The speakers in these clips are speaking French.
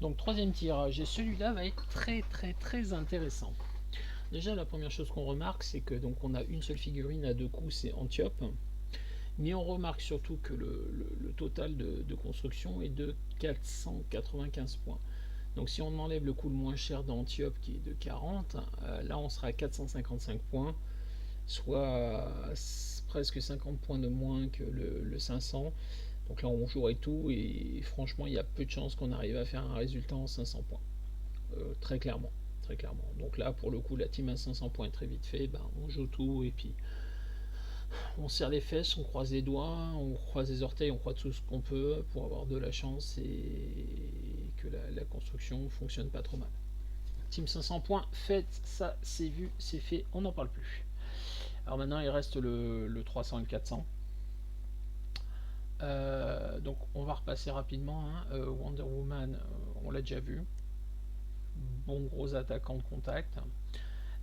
Donc troisième tirage, et celui-là va être très intéressant. Déjà la première chose qu'on remarque, c'est que donc on a une seule figurine à deux coups, c'est Antiope. Mais on remarque surtout que le total de construction est de 495 points. Donc si on enlève le coût le moins cher d'Antiope qui est de 40, là on sera à 455 points, soit presque 50 points de moins que le 500. Donc là on jouerait tout et franchement il y a peu de chances qu'on arrive à faire un résultat en 500 points. Très clairement. Très clairement. Donc là pour le coup la team à 500 points est très vite fait, ben, on joue tout et puis on serre les fesses, on croise les doigts, on croise les orteils, on croit tout ce qu'on peut pour avoir de la chance et que la construction fonctionne pas trop mal. Team 500 points, faites ça, c'est vu, c'est fait, on n'en parle plus. Alors maintenant il reste le 300 et le 400. Donc on va repasser rapidement. Wonder Woman, on l'a déjà vu. Bon gros attaquant de contact.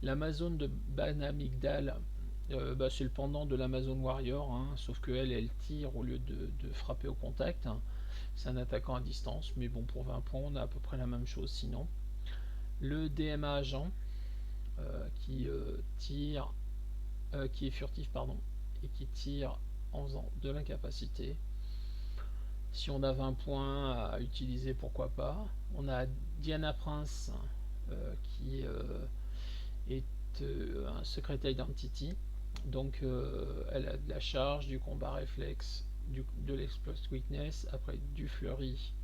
L'Amazon de Banamigdal, c'est le pendant de l'Amazon Warrior, sauf qu'elle elle tire au lieu de frapper au contact. C'est un attaquant à distance, mais bon, pour 20 points, on a à peu près la même chose sinon. Le DMA agent, qui tire, qui est furtif, pardon, et qui tire en faisant de l'incapacité. Si on a 20 points à utiliser, pourquoi pas. On a Diana Prince, qui est un Secret Identity. Donc elle a de la charge, du combat réflexe, de l'exploit weakness, après du flurry,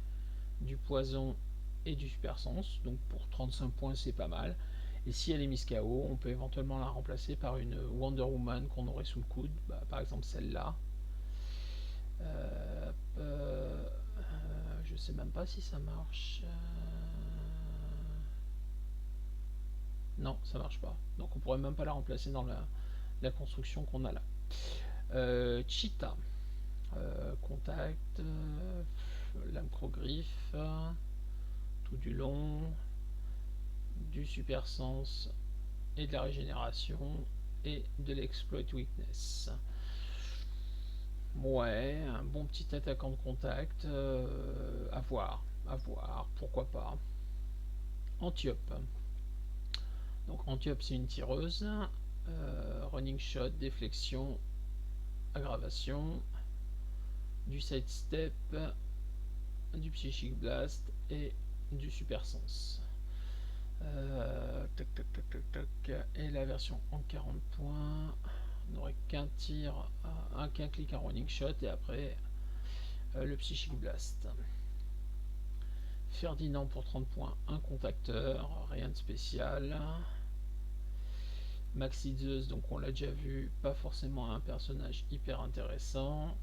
du poison et du super sens. Donc pour 35 points c'est pas mal. Et si elle est mise KO, on peut éventuellement la remplacer par une Wonder Woman qu'on aurait sous le coude, par exemple celle-là. Je sais même pas si ça marche. Non, ça marche pas. Donc on pourrait même pas la remplacer dans la construction qu'on a là. Cheetah, contact, lame griffe, tout du long, du super sens et de la régénération et de l'exploit weakness. Ouais, un bon petit attaquant de contact, à voir, pourquoi pas. Antiope. Donc Antiope c'est une tireuse, running shot, déflexion, aggravation, du sidestep, du psychic blast et du super sens. Et la version en 40 points, on n'aurait qu'un tir, qu'un clic, un running shot et après le psychic blast. Ferdinand pour 30 points, un contacteur, rien de spécial. Maxi Zeus, donc on l'a déjà vu, pas forcément un personnage hyper intéressant.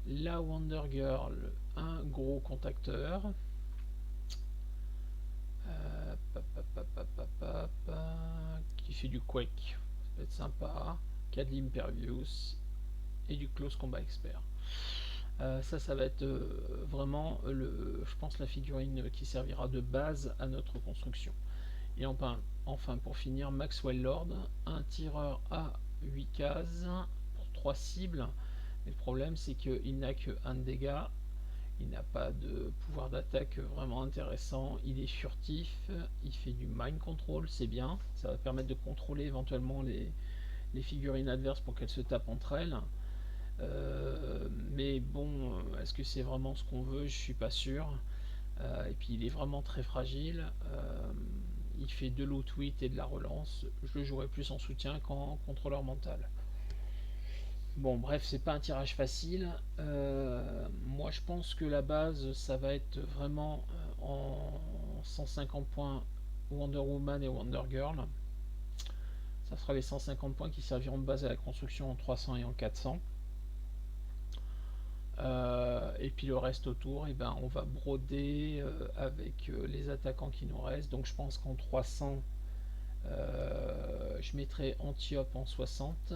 La Wonder Girl, un gros contacteur. Qui fait du Quake, ça peut être sympa. Qui a de l'Impervious et du Close Combat Expert. Ça va être vraiment, je pense, la figurine qui servira de base à notre construction. Et enfin pour finir, Maxwell Lord, un tireur à 8 cases pour 3 cibles. Mais le problème c'est qu'il n'a que 1 dégât, il n'a pas de pouvoir d'attaque vraiment intéressant, il est furtif, il fait du mind control, c'est bien, ça va permettre de contrôler éventuellement les figurines adverses pour qu'elles se tapent entre elles. Mais bon, est-ce que c'est vraiment ce qu'on veut? Je suis pas sûr. Et puis il est vraiment très fragile. Il fait de l'out-wit et de la relance. Je le jouerai plus en soutien qu'en contrôleur mental. Bon, bref, c'est pas un tirage facile. Moi, je pense que la base, ça va être vraiment en 150 points Wonder Woman et Wonder Girl. Ça sera les 150 points qui serviront de base à la construction en 300 et en 400. Et puis le reste autour, on va broder avec les attaquants qui nous restent. Donc je pense qu'en 300, je mettrai Antiope en 60.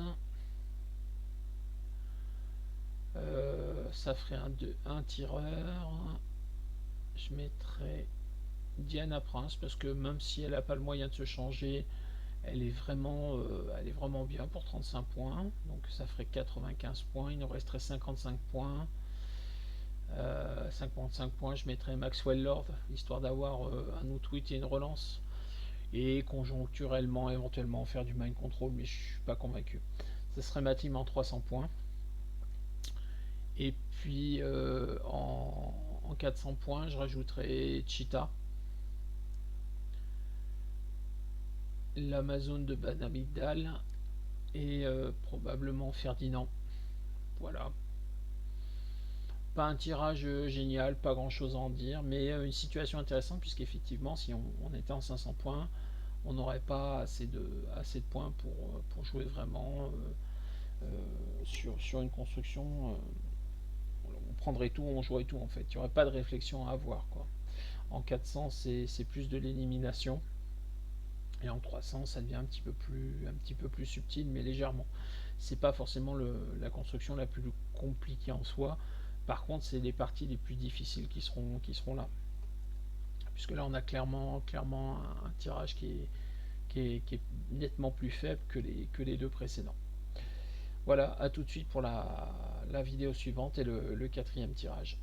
Ça ferait un tireur. Je mettrai Diana Prince parce que même si elle n'a pas le moyen de se changer, elle est vraiment bien pour 35 points. Donc ça ferait 95 points. Il nous resterait 55 points. 55 points, je mettrai Maxwell Lord, histoire d'avoir un outwit et une relance. Et conjoncturellement, éventuellement, faire du mind control, mais je suis pas convaincu. Ce serait ma team en 300 points. Et puis en 400 points, je rajouterai Cheetah, l'Amazon de Banamigdal et probablement Ferdinand. Voilà. Pas un tirage génial, pas grand chose à en dire, mais une situation intéressante puisqu'effectivement, si on était en 500 points, on n'aurait pas assez de points pour jouer vraiment sur une construction. On prendrait tout, on jouerait tout en fait. Il n'y aurait pas de réflexion à avoir, quoi. En 400, c'est plus de l'élimination. Et en 300, ça devient un petit peu plus subtil, mais légèrement. C'est pas forcément la construction la plus compliquée en soi. Par contre, c'est les parties les plus difficiles qui seront là. Puisque là, on a clairement un tirage qui est nettement plus faible que les deux précédents. Voilà, à tout de suite pour la vidéo suivante et le quatrième tirage.